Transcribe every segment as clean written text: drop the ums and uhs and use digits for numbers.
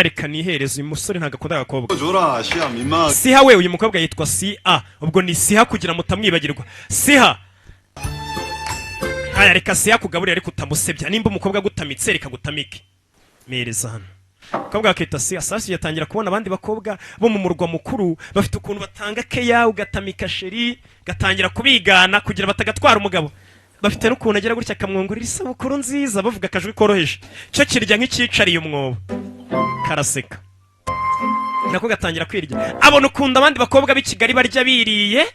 reka nihereze uyu musore ntago akunda agakobwa. 줘라 시야 민망. Siha we uyu mukobwa yitwa Siha. Ubwo ni Siha kugira mutamwibagirwa. Siha. Aya reka Siha kugaburira ariko utamusebya. Nimba umukobwa gutamitse reka gutamike. Mereza hano. Umukobwa akita Siha sasi yatangira kubona abandi bakobwa bo mu murwa mukuru bafite ukuntu batanga keya ugatamika sheri gatangira kubigana kugira batagatwara umugabo. Bafite n'ukuntu agira gutya akamwongorera isabukuru nziza bavuga akajwi koroheje. Cyo kirya nk'ikicariye umwobo. Karaseka. Nako gatangira kwirya. Abona ukunda abandi bakobwa b'i Kigali barya biriye.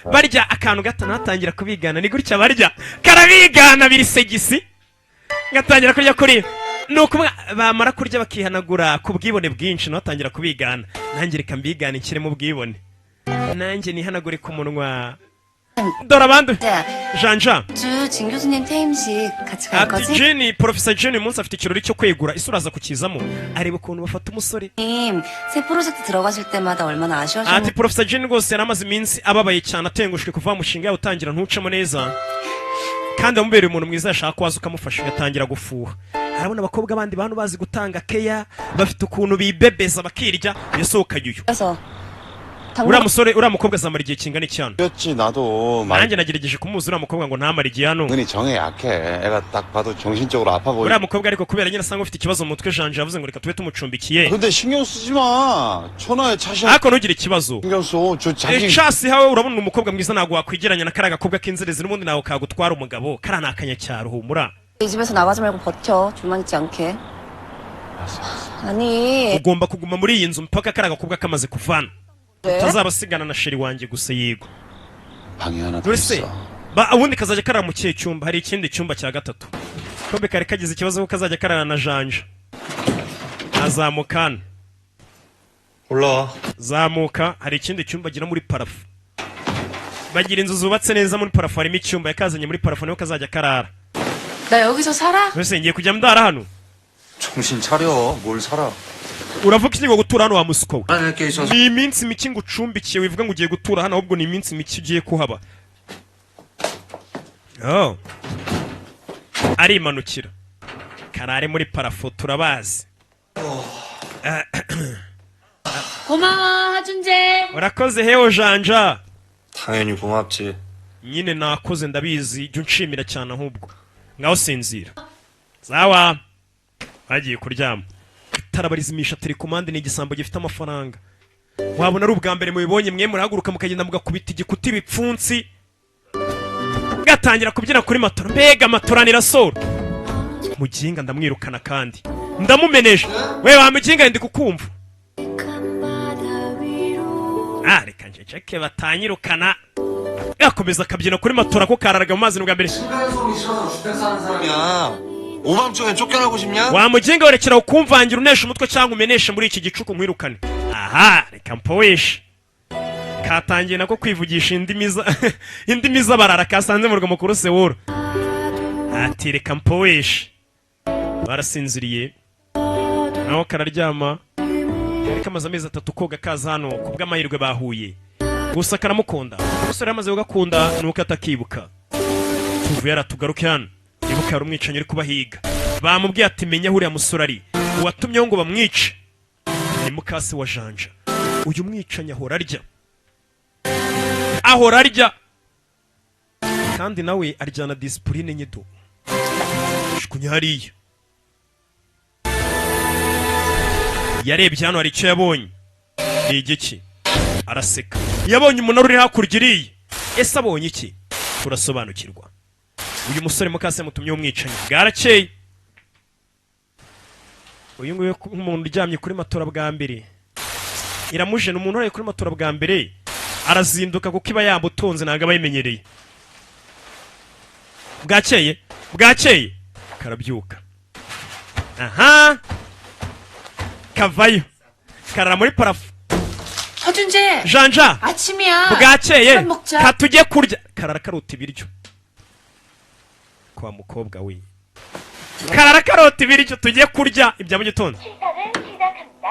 Barya akantu gato natangira kubigana ni gutya barya. Karabigana biri segisi. Gatangira kurya kuri. Nuko bamara kurya bakihanagura ku bwibone bwinshi natangira kubigana. Nanjye reka mbigana ikire mu bwibone. Nanjye nihanagure ku munwa. Dora bandu. Janja. 진 교수님 퇴임식 같이 갈 거지? Jenny, Professor Jenny munsi afite ikirori cyo kwegura isuraza kukizamo. Areba ukuntu bafata umusore. 새 프로젝트 들어가실 때마다 얼마나 아쉬워하시는 Ati Professor Jenny rwose yaramaze iminsi ababaye cyane atengushwe kuva mushinga utangira ntucemo neza. Kandi amubereye umuntu mwiza yashaka kwaza ukamufasha yatangira gufuha. Arabona abakobwa abandi bantu bazi gutanga keya bafite ukuntu bibebeza bakirya yasohoka yuyu. Uriya musore uriya mukobwa azamara igihe kingana icyano. 였지 나도. Nanjye nagerageje kumuza uriya mukobwa ngo ntamara igihe hano. 은근히 정에 약해. 애가 딱 봐도 정신적으로 아파 보여. uriya mukobwa ariko kubera nyine asanga ufite ikibazo mu mutwe Janje yavuze ngo reka tube tumucumbikiye. 근데 신경 쓰지 마. 천하의 차시야. Ariko ntugire ikibazo. 신경 써. 저 자기. Chasi hawe urabona umukobwa mwiza nago wakwigeranya na karaga kobwa k'inzerezi n'ubundi nawe kagutwara umugabo karana akanyacyaro humura. 이 집에서 나가지 말고 버텨. 줄만 있지 않게. 아니. Ugomba kuguma muri iyi nzu mpaka karaga kobwa kamaze kuvana. Tazabasigana na sheri wanjye gusa yigo. 방이 하나 더 Dore 있어. ba ubundi kazajya karara mu kihe cyumba hari ikindi cyumba cya gatatu. Kobe kare kagize ikibazo ko kazajya karara na Janje. Azamukana. 올라와. Zamuka hari ikindi cyumba gira muri parafu. Bagira inzu zubatse neza muri parafu harimo icyumba yakazanye muri parafu niho kazajya karara. 나 여기서 살아? Mbese ngiye kujya mdara hano. 정신 차려. 뭘 살아. Uravuga iki ngo gutura hano wa musuko? 안할 게 있어서. Ni iminsi mike ngucumbikiye wivuga ngo ugiye gutura hano ahubwo ni iminsi mike ugiye kuhaba. Oh. Arimanukira. Karare muri parafu turabazi. 고마워 하준재. Urakoze heho Janja. 당연히 고맙지. Nyine nakoze ndabizi jya unshimira cyane ahubwo. Ngaho sinzira. Sawa. Hagiye kuryama. Tarabarizimisha telekomande ni igisambo gifite amafaranga. Wabona ari ubwa mbere mubibonye mwe murahaguruka mukagenda mugakubita igikuti bipfunsi. Gatangira kubyina kuri matora. Mbega matoranira soro. Muginga ndamwirukana kandi. Ndamumeneje. We wa muginga ndi kukumva. Reka njeceke batanyirukana. Yakomeza akabyina kuri matora ko kararaga mu mazi n'ubwa mbere. 오밤중에 쫓겨나고 싶냐? Wa muginga werekera ukumvangira unesha umutwe cyangwa umeneshe muri iki gicuku nkwirukane. Aha, reka mpoeshe. Katangiye nako kwivugisha indimi z'abarara kasanze mu rwa mukuru Sewuru. Ati reka mpoeshe. Barasinziriye. Naho kararyama. Ariko amaze amezi 3 koga kaza hano kubw'amahirwe bahuye. Gusa karamukunda. Umusore amaze ugakunda nuko atakibuka. Tuvuye aratugaruke hano. Ibuka yari umwicanyi uri kubahiga. Bamubwiye ati menya huriya musore ari. Uwatumyeho ngo bamwice. Ni mukase wa Janja. Uyu mwicanyi ahora arya. Ahora arya. Kandi nawe aryana discipline nyido. Shukunya hariya. Yarebye hano hari icyo yabonye. Ni igiki? Araseka. Yabonye umuntu uri hakurya iriye. Ese abonye iki? Turasobanukirwa. Uyu musore mukase mutumye umwicanyi. Bwarakeye. Uyu nguyu umuntu uryamye kuri matora bwa mbere. Iramuje umuntu uri kuri matora bwa mbere. Arazinduka kuko iba yabutonze naga bayimenyereye. Bwakeye. Bwakeye. Karabyuka. Aha. Kavayo. Karara muri parafu. 하준재. Janja. 아침이야. Bwakeye. Katujye kurya. Karara karota ibiryo. Kwa mukobwa we. Karara karota ibiryo tujye kurya ibya mu gitondo.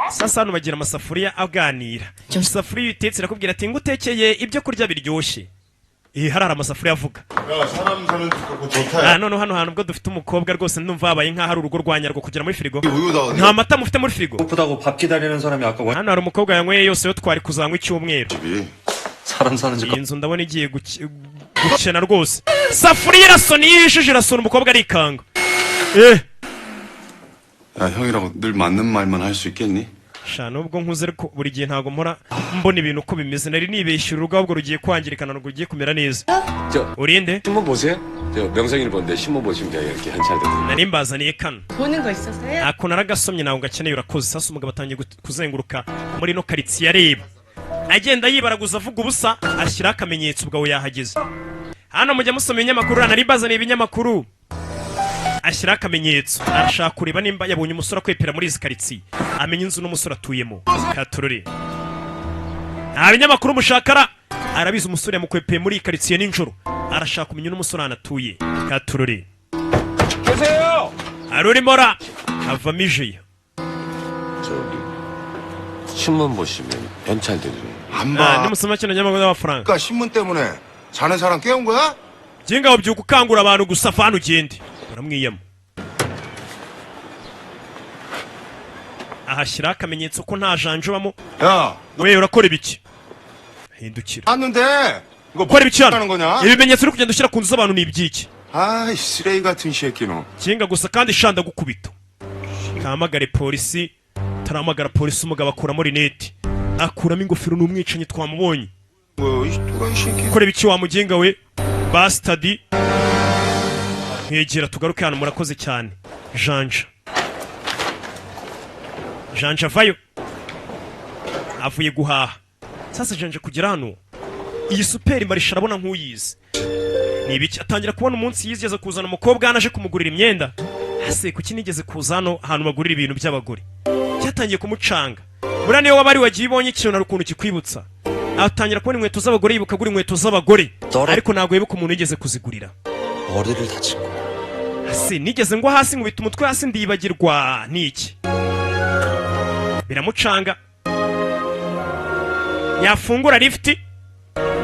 Sasa hano bagira amasafuriya aganira. Isafuriya itetse irakubwira ati ngutekeye ibyo kurya biryoshye. harara amasafuriya avuga. 야, 사람 사는 집 갖고 좋다. None hano hantu ubwo dufite umukobwa rwose ndumva habaye nk'aho ari urugo rwanyarwo kugera muri firigo. 우유다. Nta mata mufite muri firigo. 고프다고 밥 기다리는 사람이 아까 와. Hano hari umukobwa yanyweye yose yo twari kuzanywa icyumweru. 집이. 사람 사는 집. Iyi nzu ndabona igiye gukena rwose. Safuriya irasona iyo yishije irasona umukobwa arikanga. 야, 형이라고 늘 맞는 말만 할 수 있겠니? Sha nubwo nkuze ariko buri gihe ntago mpora mbona ibintu uko bimeze. Nari nibeshyura urugo ahubwo rugiye kwangirikana ngo rugiye kumera neza. urinde? 신문 보세요. 저 명성일보인데 신문 보시면 제가 이렇게 현찰되거든요. Nari mbazaniye kano. 보는 거 있었어요? Ako naragasomye nawe ngakeneye urakoze. Sasa umugabo atangiye kuzenguruka muri no karitsiye areba. Agenda yibaraguza avuga ubusa ashyira akamenyetso ubwo yahageze. Hano mujya musoma ibinyamakuru nari mbazaniye ibinyamakuru. Ashyira akamenyetso arashaka kureba nimba yabonye umusore akwepera muri izi karitsiye amenya inzu n'umusore atuyemo. Katurore nta binyamakuru mushakara arabizi umusore yamukwepeye muri iyi karitsiye ninjoro arashaka kumenya n'umusore anatuye. Katurore 계세요. arurimo avamo ijiya. 저기 신문 보시면 현찰되거든요. 안 봐. nimusoma kino kinyamakuru y'amafaranga 그러니까 신문 때문에 자는 사람 깨운 거야? jenga wabyuka ukangura abantu gusa fana ugende baramwiyama. ahashyira akamenyetso ko nta janja ubamo. 야, we urakora ibiki? hindukira 봤는데 이거 ukora ibiki hano? 하는 거냐? ibimenyetso uri kugenda ushyira ku nzu z'abantu ni ibyiki? 아이, 쓰레기 같은 새끼는. jenga gusa kandi shanda gukubita. kahamagare polisi. tarahamagara polisi umugabo akuramo rinete akuramo ingofero n'umwicanyi twamubonye. 뭐, 이 또라이 새끼. ukora ibiki wa mugenga we bastadi? mwegera tugaruke hano murakoze cyane. janja vayo avuye guhaha. Sasa janja kugera hano iyi superi marisha arabona nk'uyizi. Ni ibiki? Atangira kubona umunsi yizigeze kuzana umukobwa anaje kumugurira imyenda. Hase kuki nigeze kuza hano ahantu bagurira ibintu by'abagore? Cyatangiye kumucanga. Buriya niyo waba ari wagiye ibonye ikintu na rukuntu kikwibutsa. Atangira kubona inkweto z'abagore yibuka gura inkweto z'abagore ariko ntabwo yibuka umuntu yigeze kuzigurira. 머리를 다친 거. Hase nigeze ngo hasi nkubita umutwe hasi ndibagirwa niki. Biramucanga. Yafungura lifti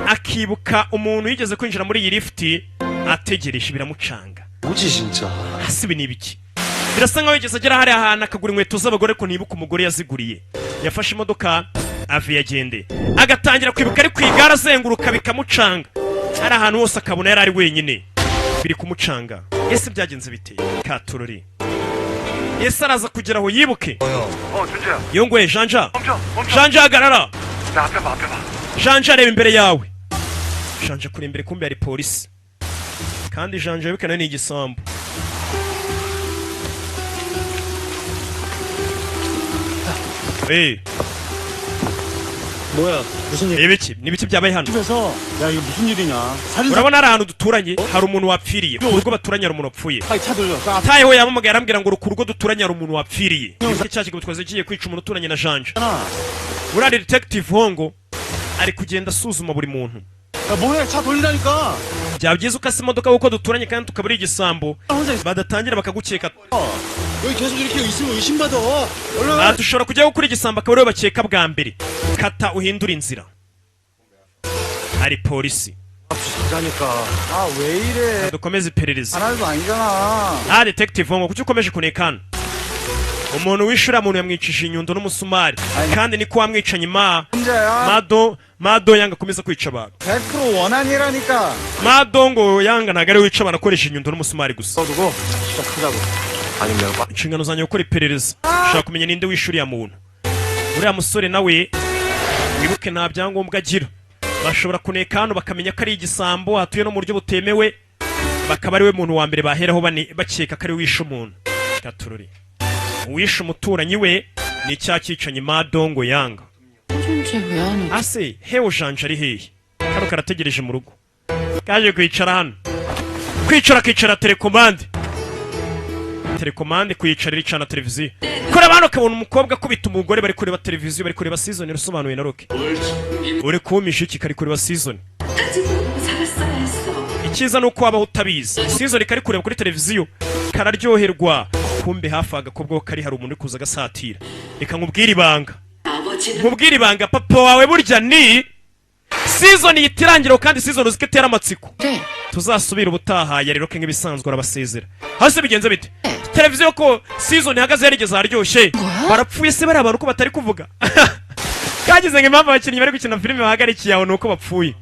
akibuka umuntu yigeze kwinjira muri iyi lifti ategereje biramucanga. 뭐지 진짜. Hasi ibi ni ibiki? Birasa nkaho yigeze agera hariya ahantu akagura inkweto z'abagore ko nibuka umugore yaziguriye. Yafashe imodoka avuye agende agatangira kwibuka ari ku igare azenguruka bikamucanga. Hari ahantu hose akabona yari ari wenyine biri kumucanga. Ese byagenze bite? Katurori ese araza kugera aho yibuke. 준재야. yongwe janja 멈춰. janja hagarara. 나 앞에 봐. janja reba imbere yawe. janja kuri imbere kumbe ari polisi kandi janja yabikana ni igisambu. 뭐야 무슨 일? ibiki n'ibiki byabaye hano? 집에서 야 이거 무슨 일이냐? 살인사 urabona ari ahantu duturanye hari umuntu wapfiriye ku rugo baturanye hari umuntu wapfuye. 빨리 차 돌려. 나 tayeho yamamagaye arambwira ngo ku rugo duturanye hari umuntu wapfiriye. Iki cya kigo twaze kigiye kwica umuntu uturanye na janja. 앞잖아. uriya detective hongo ari kugenda asuzuma buri muntu. 야 뭐해? 차 돌리라니까. byaba byiza ukase imodoka kuko duturanye kandi tukaba ari igisambo 혼자 있어. badatangira bakagukeka. 여기 계속 이렇게 있으면 의심받아. 얼른. dushobora kujya gukora igisambo akaba ariwe bakeka bwa mbere. kata uhindura inzira. hari polisi. 진짜니까. 아 왜 이래? dukomeze iperereza. 하나도 아니잖아. nta detective hongo kuki ukomeje kunekana? umuntu wishura muntu yamwicishije inyundo n'umusumari kandi niko wamwicanye 혼자야. mado yanga akomeza kwica abantu. 100% 원한이라니까. mado ngo yanga ntabwo ari wica abantu akoresha inyundo n'umusumari gusa. 써두고 시작하자고. 아니면 내가 inshingano zanjye gukora iperereza ushaka kumenya ninde wishe uriya muntu. uriya musore nawe wibuke nta byangombwa agira. bashobora kuneka hano bakamenya ko ari igisambo atuye no mu buryo butemewe bakaba ari we muntu wa mbere baheraho bakeka ko ari wishe umuntu. Gatururi uwishe umuturanyi we ni icyaha cyicanye madongo yanga. 허준재 왜 안 오지? ase hewe janja ari hehe? kano karategereje mu rugo kaje kwicara hano. kwicara akicara telekomande kuyicara iricana televiziyo. kureba hano ukabona umukobwa akubita umugore bari kureba televiziyo bari kureba season irasobanuye na roke. uri kumisha iki kari kureba season? icyiza ni uko wabaho utabizi. season kari kureba kuri televiziyo kararyoherwa kumbe hafi agakobwa kari hari umuntu uri kuza agasatira. reka nkubwire ibanga papa wawe burya ni season yitirangira kandi season uziko itera amatsiko 네. tuzasubira ubutaha yari roke nk'ibisanzwe arabasezera hasi bigenze bite televiziyo ko season ihagaze yarigeze haryoshye barapfuye se bari abantu ko batari kuvuga kagize ngo impamvu abakinnyi bari gukina filime bahagarikiye aho nuko bapfuye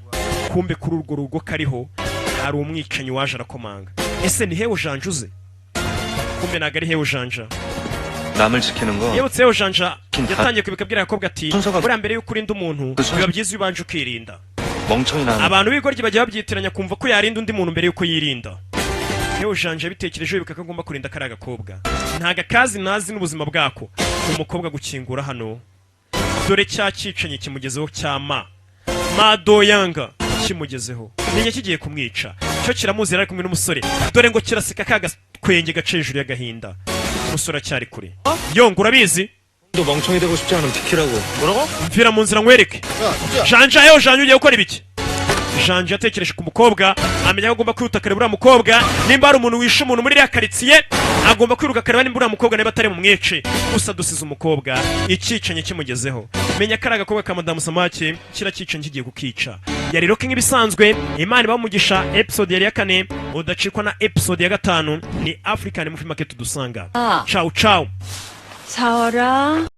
kumbe kuri urwo rugo kariho hari umwicanyi waje arakomanga ese ni hewe janjuze kumbe ntago ari hewe janja 남을 지키는 거 yibutse hewe janja yatangiye kubikabwira Yakobo ati 순서가- buriya mbere y'uko urinda umuntu biba byiza iyo ubanje ukirinda 멍청이 나는 abantu b'ibigoryi bajya babyitiranya kumva ko yarinda undi muntu mbere y'uko yirinda hewe janja yabitekereje bibuka ko agomba kurinda kariya gakobwa ntago akazi nazi n'ubuzima bwako umukobwa gukingura hano dore cya cyicanyi kimugezeho cya madoyanga kimugezeho menya kigiye kumwica cyo kiramuzi yari ari kumwe n'umusore dore ngo kiraseka ka gakwenge gace hejuru y'agahinda umusore acyari kure yongo urabizi 너 멍청이 되고 싶지 않으면 비키라고. 뭐라고? mvira mu nzira nkwereke 야, 진짜. janja yewe janja ugiye gukora ibiki janja yatekereje ku mukobwa amenya ko agomba kwiruta kare buriya mukobwa nimba hari umuntu wishe umuntu muri iriya karitsiye agomba kwiruka kare nimba uriya mukobwa niba atari mu mwice gusa dusize umukobwa icicanye kimugezeho menya ko ari agakobwa ka madamu samake kira cicanye kigiye kukica yari roke nk'ibisanzwe imana ibamugisha episode yari ya 4 udacikwa na episode ya 5 ni African Movie Market dusanga 아. ciao ciao 사와라.